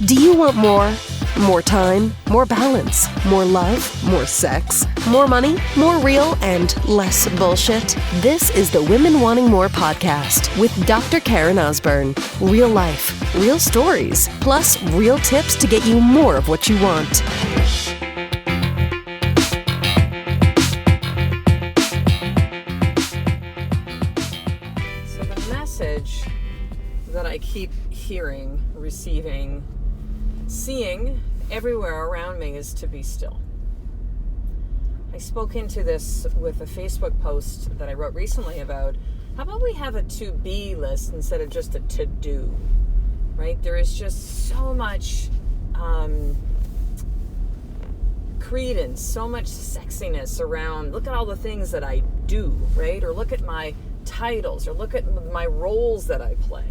Do you want more? More time, more balance, more love, more sex, more money, more real, and less bullshit? This is the Women Wanting More podcast with Dr. Karen Osborne. Real life, real stories, plus real tips to get you more of what you want. So the message that I keep hearing, receiving, seeing everywhere around me is to be still. I spoke into this with a Facebook post that I wrote recently about how about we have a to-be list instead of just a to-do, right? There is just so much credence, so much sexiness around, look at all the things that I do, right? Or look at my titles, or look at my roles that I play.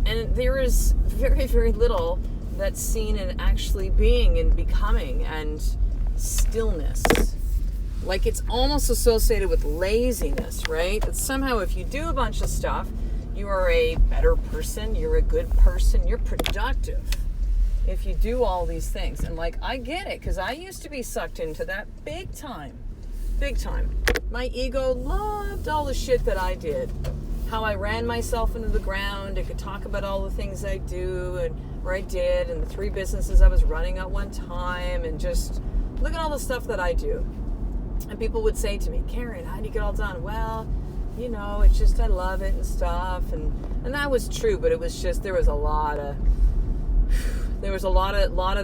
And there is very, very little that's seen in actually being and becoming and stillness. Like it's almost associated with laziness, right? It's somehow if you do a bunch of stuff, you are a better person, you're a good person, you're productive if you do all these things. And like, I get it, because I used to be sucked into that big time. Big time. My ego loved all the shit that I did. How I ran myself into the ground. I could talk about all the things I do and where I did and the 3 businesses I was running at one time, and just look at all the stuff that I do. And people would say to me, Karen, how do you get all done? Well, you know, it's just I love it and stuff. And that was true, but it was just there was a lot of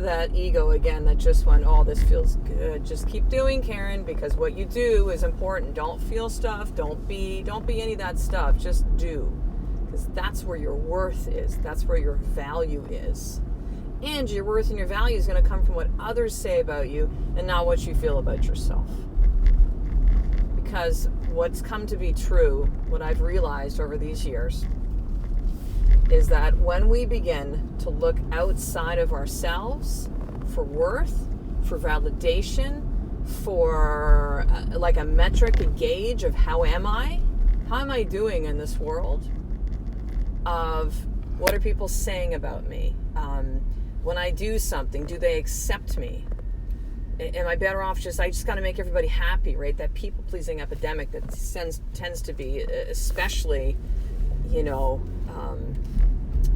that ego again that just went, oh, this feels good. Just keep doing, Karen, because what you do is important. Don't feel stuff. Don't be any of that stuff. Just do. Because that's where your worth is. That's where your value is. And your worth and your value is going to come from what others say about you and not what you feel about yourself. Because what's come to be true, what I've realized over these years, is that when we begin to look outside of ourselves for worth, for validation, for like a metric, a gauge of how am I doing in this world, of what are people saying about me, when I do something, do they accept me? Am I better off I just got to make everybody happy, right? That people-pleasing epidemic that tends to be especially,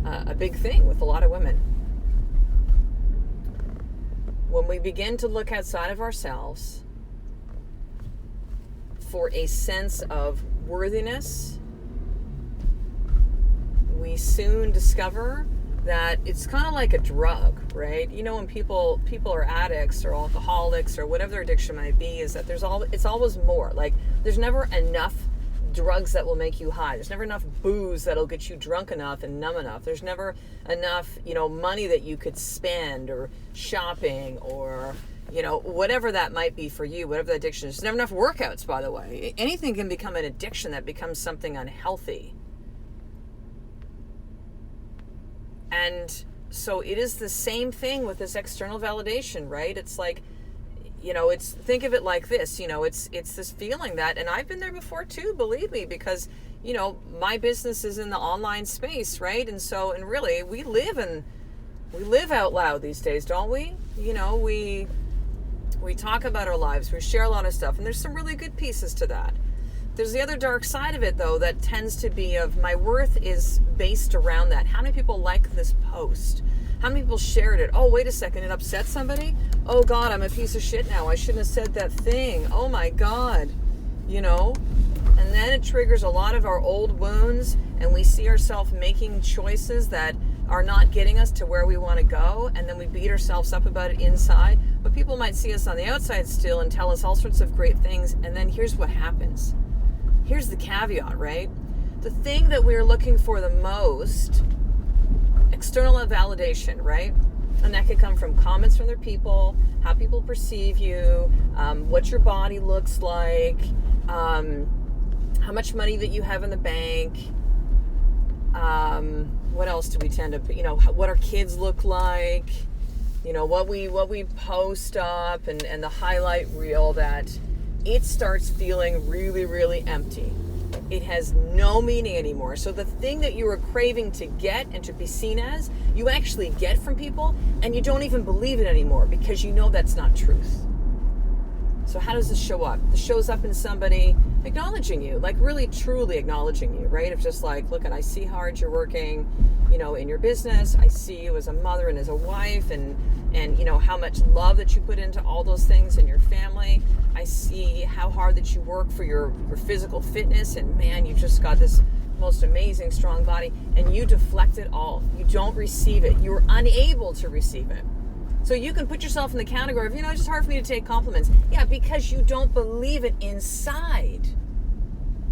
a big thing with a lot of women. When we begin to look outside of ourselves for a sense of worthiness, we soon discover that it's kind of like a drug, right? You know, when people are addicts or alcoholics or whatever their addiction might be, is that it's always more. Like there's never enough drugs that will make you high. There's never enough booze that'll get you drunk enough and numb enough. There's never enough, money that you could spend, or shopping, or, whatever that might be for you, whatever the addiction is. There's never enough workouts, by the way. Anything can become an addiction that becomes something unhealthy. And so it is the same thing with this external validation, right? It's like, think of it like this, it's this feeling that, and I've been there before too, believe me, because, my business is in the online space, right? And so, and really, we live out loud these days, don't we? We talk about our lives, we share a lot of stuff, and there's some really good pieces to that. There's the other dark side of it, though, that tends to be of my worth is based around that. How many people like this post? How many people shared it? Oh, wait a second, it upset somebody? Oh, God, I'm a piece of shit now. I shouldn't have said that thing. Oh, my God. And then it triggers a lot of our old wounds, and we see ourselves making choices that are not getting us to where we want to go, and then we beat ourselves up about it inside. But people might see us on the outside still and tell us all sorts of great things, and then here's what happens. Here's the caveat, right? The thing that we're looking for the most, external validation, right? And that could come from comments from other people, how people perceive you, what your body looks like, how much money that you have in the bank, what else do we tend to, what our kids look like, what we post up, and the highlight reel, that it starts feeling really, really empty, it has no meaning anymore. So the thing that you were craving to get and to be seen as, you actually get from people, and you don't even believe it anymore because you know that's not truth. So how does this show up? This shows up in somebody acknowledging you, like really truly acknowledging you, right? Of just like, look, and I see how hard you're working, in your business. I see you as a mother and as a wife, and how much love that you put into all those things in your family. I see how hard that you work for your physical fitness, and man, you've just got this most amazing strong body, and you deflect it all. You don't receive it. You're unable to receive it. So you can put yourself in the category of, it's just hard for me to take compliments. Yeah, because you don't believe it inside.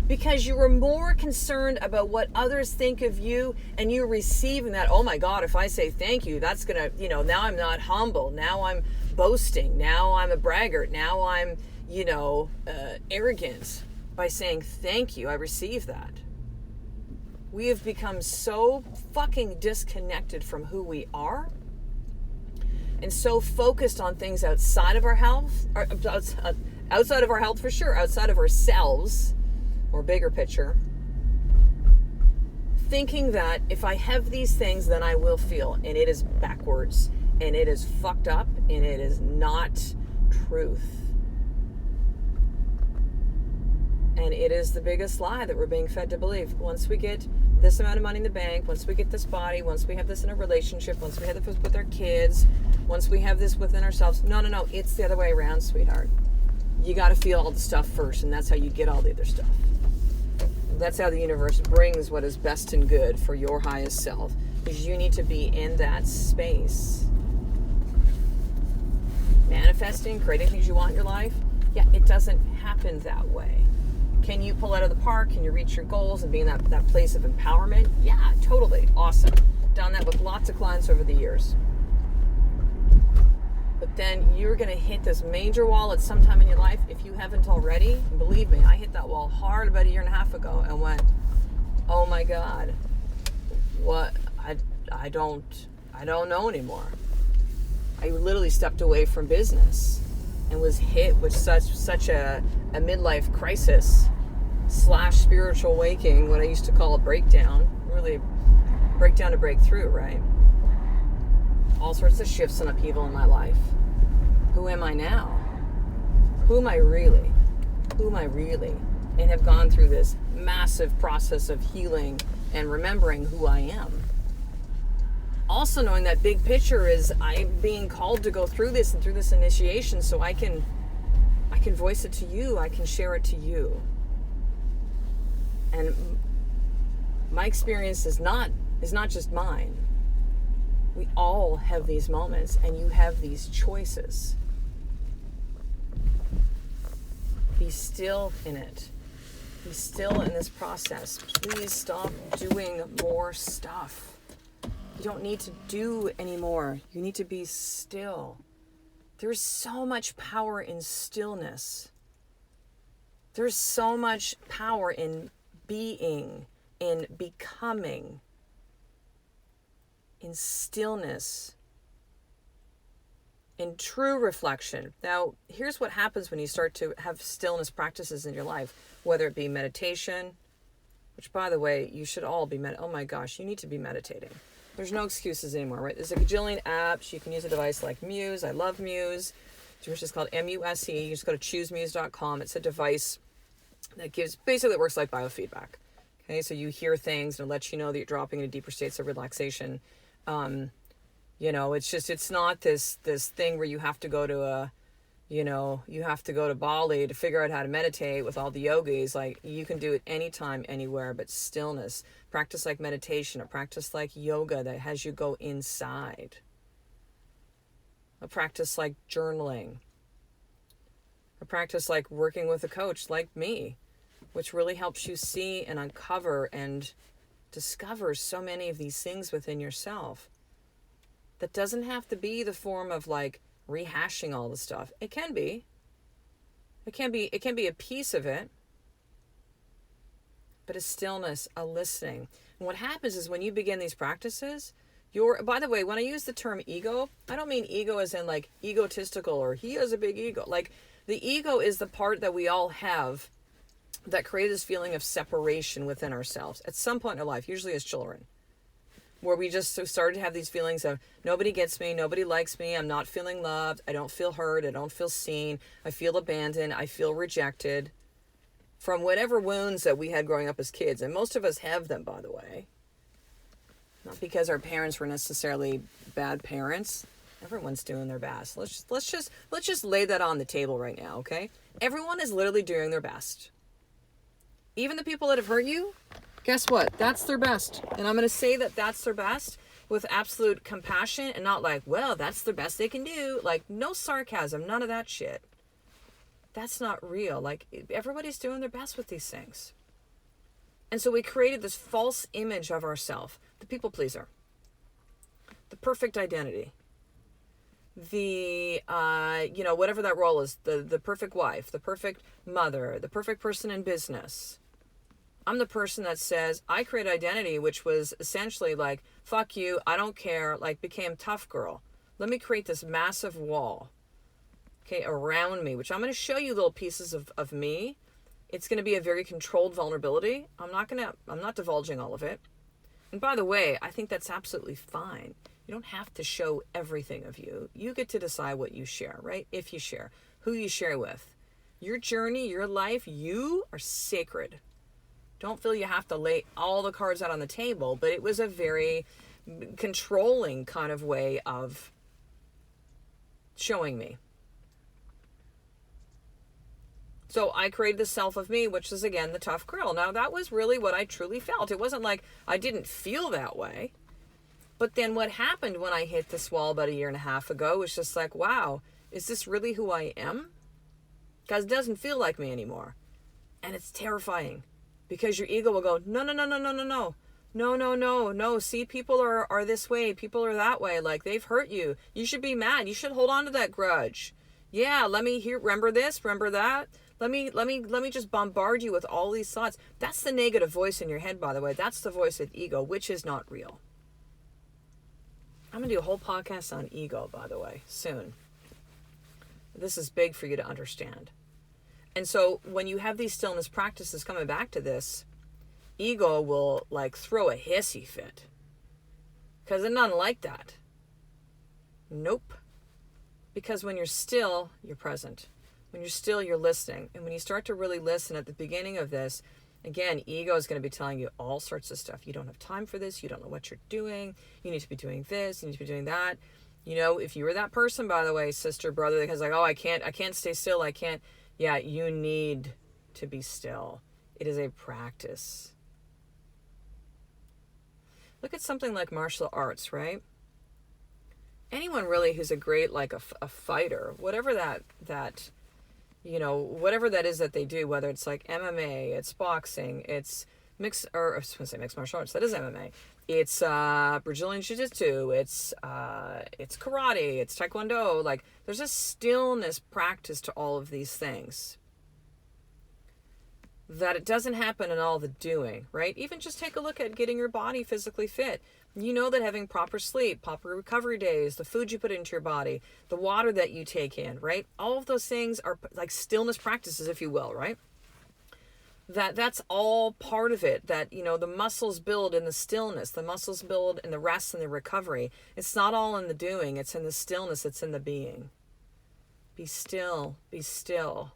Because you were more concerned about what others think of you, and you receiving that, oh my God, if I say thank you, that's going to, now I'm not humble. Now I'm boasting. Now I'm a braggart. Now I'm, arrogant by saying thank you. I receive that. We have become so fucking disconnected from who we are, and so focused on things outside of our health, or outside of our health for sure, outside of ourselves, or bigger picture, thinking that if I have these things, then I will feel, and it is backwards, and it is fucked up, and it is not truth. And it is the biggest lie that we're being fed to believe. Once we get this amount of money in the bank, once we get this body, once we have this in a relationship, once we have this with our kids, once we have this within ourselves. No, it's the other way around, sweetheart. You got to feel all the stuff first, and that's how you get all the other stuff. That's how the universe brings what is best and good for your highest self, because you need to be in that space. Manifesting, creating things you want in your life, yeah, it doesn't happen that way. Can you pull out of the park? Can you reach your goals and be in that place of empowerment? Yeah, totally. Awesome. Done that with lots of clients over the years. But then you're going to hit this major wall at some time in your life, if you haven't already. And believe me, I hit that wall hard about 1.5 years ago and went, oh my God, what? I don't know anymore. I literally stepped away from business and was hit with such a midlife crisis / spiritual awakening, what I used to call a breakdown. Really, breakdown to breakthrough, right? All sorts of shifts and upheaval in my life. Who am I now? Who am I really? And have gone through this massive process of healing and remembering who I am. Also knowing that big picture is I'm being called to go through this and through this initiation, so I can voice it to you. I can share it to you. And my experience is not just mine. We all have these moments, and you have these choices. Be still in it. Be still in this process. Please stop doing more stuff. You don't need to do anymore. You need to be still. There's so much power in stillness. There's so much power in being, in becoming, in stillness, in true reflection. Now, here's what happens when you start to have stillness practices in your life, whether it be meditation, which, by the way, you should all be oh my gosh, you need to be meditating. There's no excuses anymore, right? There's a gajillion apps. You can use a device like Muse. I love Muse, which is called MUSE. You just go to choosemuse.com. It's a device that basically works like biofeedback. Okay, so you hear things and it lets you know that you're dropping into deeper states of relaxation. It's not this thing where you have to go to Bali to figure out how to meditate with all the yogis. Like, you can do it anytime, anywhere, but stillness. Practice like meditation, a practice like yoga that has you go inside. A practice like journaling. A practice like working with a coach like me, which really helps you see and uncover and discover so many of these things within yourself. That doesn't have to be the form of like rehashing all the stuff. It can be. It can be a piece of it. But a stillness, a listening. And what happens is when you begin these practices, by the way, when I use the term ego, I don't mean ego as in like egotistical or he has a big ego. Like, the ego is the part that we all have that created this feeling of separation within ourselves at some point in our life, usually as children, where we just started to have these feelings of nobody gets me, nobody likes me, I'm not feeling loved, I don't feel heard, I don't feel seen, I feel abandoned, I feel rejected, from whatever wounds that we had growing up as kids. And most of us have them, by the way. Not because our parents were necessarily bad parents. Everyone's doing their best. Let's just lay that on the table right now, okay? Everyone is literally doing their best. Even the people that have hurt you, guess what? That's their best. And I'm going to say that that's their best with absolute compassion and not like, well, that's the best they can do. Like, no sarcasm, none of that shit. That's not real. Like, everybody's doing their best with these things. And so we created this false image of ourselves, the people pleaser, the perfect identity, the, whatever that role is, the perfect wife, the perfect mother, the perfect person in business. I'm the person that says, I create identity, which was essentially like, fuck you, I don't care, like became tough girl. Let me create this massive wall, okay, around me, which I'm going to show you little pieces of me. It's going to be a very controlled vulnerability. I'm not divulging all of it. And by the way, I think that's absolutely fine. You don't have to show everything of you. You get to decide what you share, right? If you share, who you share with. Your journey, your life, you are sacred. Don't feel you have to lay all the cards out on the table, but it was a very controlling kind of way of showing me. So I created the self of me, which is, again, the tough girl. Now, that was really what I truly felt. It wasn't like I didn't feel that way. But then what happened when I hit this wall about 1.5 years ago was just like, wow, is this really who I am? Because it doesn't feel like me anymore. And it's terrifying. Because your ego will go, no. See, people are this way. People are that way. Like, they've hurt you. You should be mad. You should hold on to that grudge. Yeah, let me hear, remember this, remember that. Let me just bombard you with all these thoughts. That's the negative voice in your head, by the way. That's the voice of ego, which is not real. I'm going to do a whole podcast on ego, by the way, soon. This is big for you to understand. And so when you have these stillness practices, coming back to this, ego will like throw a hissy fit. Because it's not like that. Nope. Because when you're still, you're present. When you're still, you're listening. And when you start to really listen at the beginning of this, again, ego is going to be telling you all sorts of stuff. You don't have time for this. You don't know what you're doing. You need to be doing this. You need to be doing that. You know, if you were that person, by the way, sister, brother, that has like, oh, I can't stay still. I can't. Yeah, you need to be still. It is a practice. Look at something like martial arts, right? Anyone really who's a great, like a fighter, whatever that, you know, whatever that is that they do, whether it's like MMA, it's boxing, it's mixed martial arts, that is MMA. It's Brazilian Jiu-Jitsu, it's karate, it's Taekwondo. Like, there's a stillness practice to all of these things. That it doesn't happen in all the doing, right? Even just take a look at getting your body physically fit. You know that having proper sleep, proper recovery days, the food you put into your body, the water that you take in, right? All of those things are like stillness practices, if you will, right? That's all part of it. That, you know, the muscles build in the stillness, the muscles build in the rest and the recovery. It's not all in the doing, it's in the stillness, it's in the being. Be still, be still.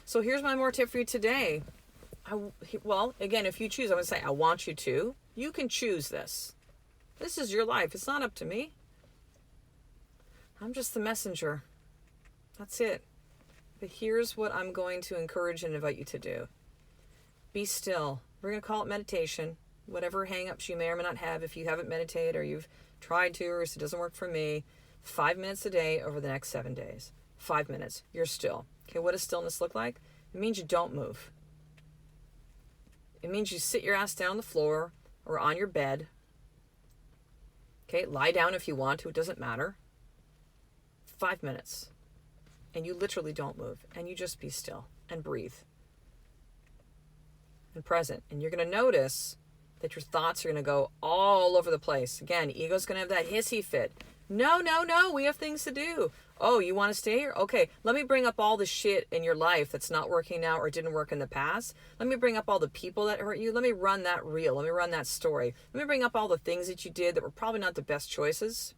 So here's my more tip for you today. Well, again, if you choose, I would say, I want you to. You can choose this. This is your life. It's not up to me. I'm just the messenger. That's it. But here's what I'm going to encourage and invite you to do. Be still. We're going to call it meditation. Whatever hang-ups you may or may not have, if you haven't meditated or you've tried to or it doesn't work for me, 5 minutes a day over the next 7 days. 5 minutes. You're still. Okay, what does stillness look like? It means you don't move. It means you sit your ass down on the floor or on your bed. Okay, lie down if you want to. It doesn't matter. 5 minutes. And you literally don't move. And you just be still and breathe. And present. And you're going to notice that your thoughts are going to go all over the place. Again, ego's going to have that hissy fit. No, we have things to do. Oh, you want to stay here? Okay, let me bring up all the shit in your life that's not working now or didn't work in the past. Let me bring up all the people that hurt you. Let me run that reel. Let me run that story. Let me bring up all the things that you did that were probably not the best choices.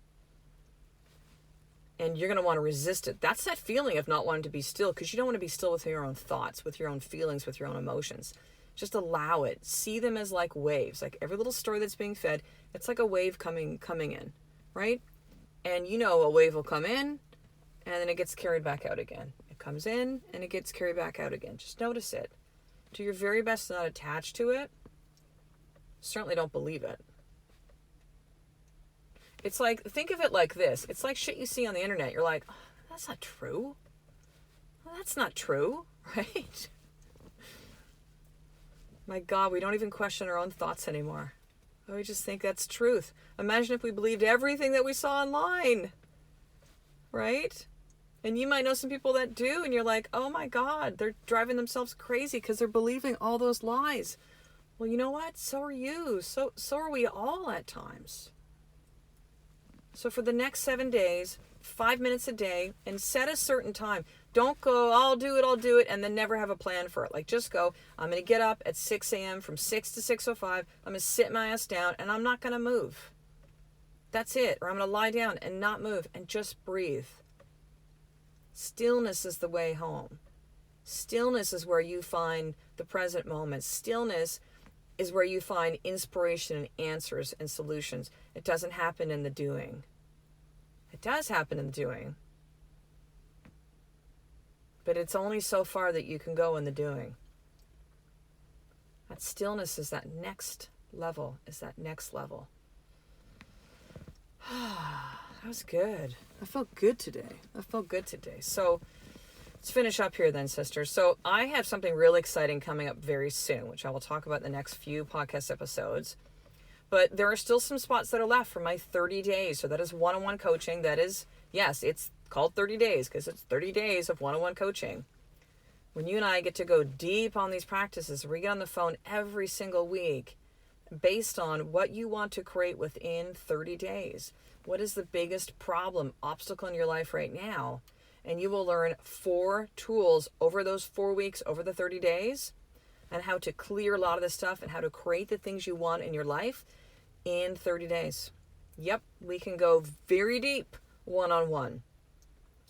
And you're going to want to resist it. That's that feeling of not wanting to be still, because you don't want to be still with your own thoughts, with your own feelings, with your own emotions. Just allow it. See them as like waves. Like every little story that's being fed, it's like a wave coming in, right? And you know a wave will come in, and then it gets carried back out again. It comes in, and it gets carried back out again. Just notice it. Do your very best to not attach to it. Certainly don't believe it. It's like, think of it like this. It's like shit you see on the internet. You're like, oh, that's not true. Well, that's not true, right? My God, we don't even question our own thoughts anymore. We just think that's truth. Imagine if we believed everything that we saw online, right? And you might know some people that do, and you're like, oh my God, they're driving themselves crazy because they're believing all those lies. Well, you know what? So are you. So are we all at times. So for the next 7 days, 5 minutes a day, and set a certain time. Don't go, I'll do it, and then never have a plan for it. Like, just go, I'm going to get up at 6 a.m. from 6 to 6:05. I'm going to sit my ass down, and I'm not going to move. That's it. Or I'm going to lie down and not move and just breathe. Stillness is the way home. Stillness is where you find the present moment. Stillness is where you find inspiration and answers and solutions. It doesn't happen in the doing. It does happen in the doing. But it's only so far that you can go in the doing. That stillness is that next level, That was good. I felt good today. So let's finish up here then, sisters. So I have something really exciting coming up very soon, which I will talk about in the next few podcast episodes. But there are still some spots that are left for my 30 days. So that is one-on-one coaching. That is, yes, it's called 30 days because it's 30 days of one-on-one coaching. When you and I get to go deep on these practices, we get on the phone every single week based on what you want to create within 30 days. What is the biggest problem, obstacle in your life right now? And you will learn 4 tools over those 4 weeks, over the 30 days, and how to clear a lot of this stuff and how to create the things you want in your life in 30 days. Yep, we can go very deep one-on-one.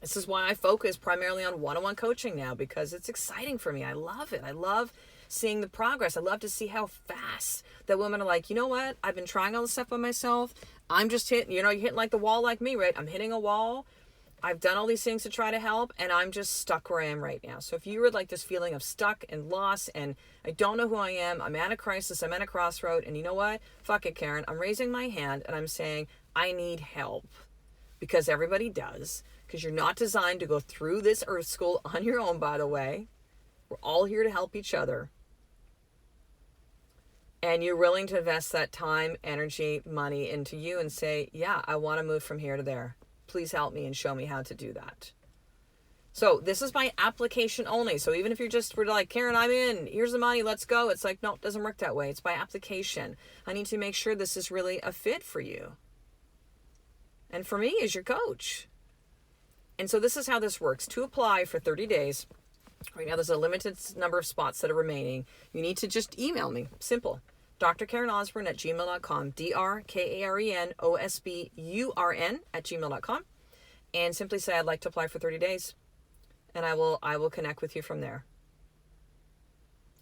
This is why I focus primarily on one-on-one coaching now, because it's exciting for me. I love it. I love seeing the progress. I love to see how fast that women are like, you know what? I've been trying all this stuff by myself. I'm just hitting, you're hitting like the wall like me, right? I'm hitting a wall. I've done all these things to try to help, and I'm just stuck where I am right now. So if you were like this feeling of stuck and lost, and I don't know who I am, I'm at a crisis, I'm at a crossroad, and you know what? Fuck it, Karen. I'm raising my hand, and I'm saying, I need help. Because everybody does. Because you're not designed to go through this earth school on your own, by the way. We're all here to help each other. And you're willing to invest that time, energy, money into you and say, yeah, I want to move from here to there. Please help me and show me how to do that. So this is by application only. So even if we're like, Karen, I'm in, here's the money, let's go. It's like, no, it doesn't work that way. It's by application. I need to make sure this is really a fit for you. And for me as your coach. And so this is how this works. To apply for 30 days, right now there's a limited number of spots that are remaining. You need to just email me. Simple. drkarenosburn@gmail.com. drkarenosburn@gmail.com. And simply say, I'd like to apply for 30 days. And I will connect with you from there.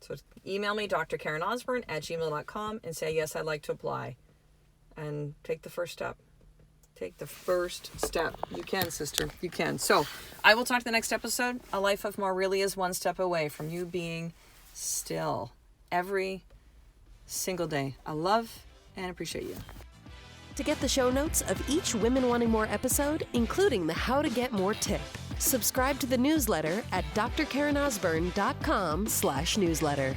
So email me, drkarenosburn@gmail.com, and say, yes, I'd like to apply. And take the first step. Take the first step. You can, sister. You can. So I will talk to the next episode. A life of more really is one step away from you being still every single day. I love and appreciate you. To get the show notes of each Women Wanting More episode, including the How to Get More tip, subscribe to the newsletter at drkarenosburn.com/newsletter.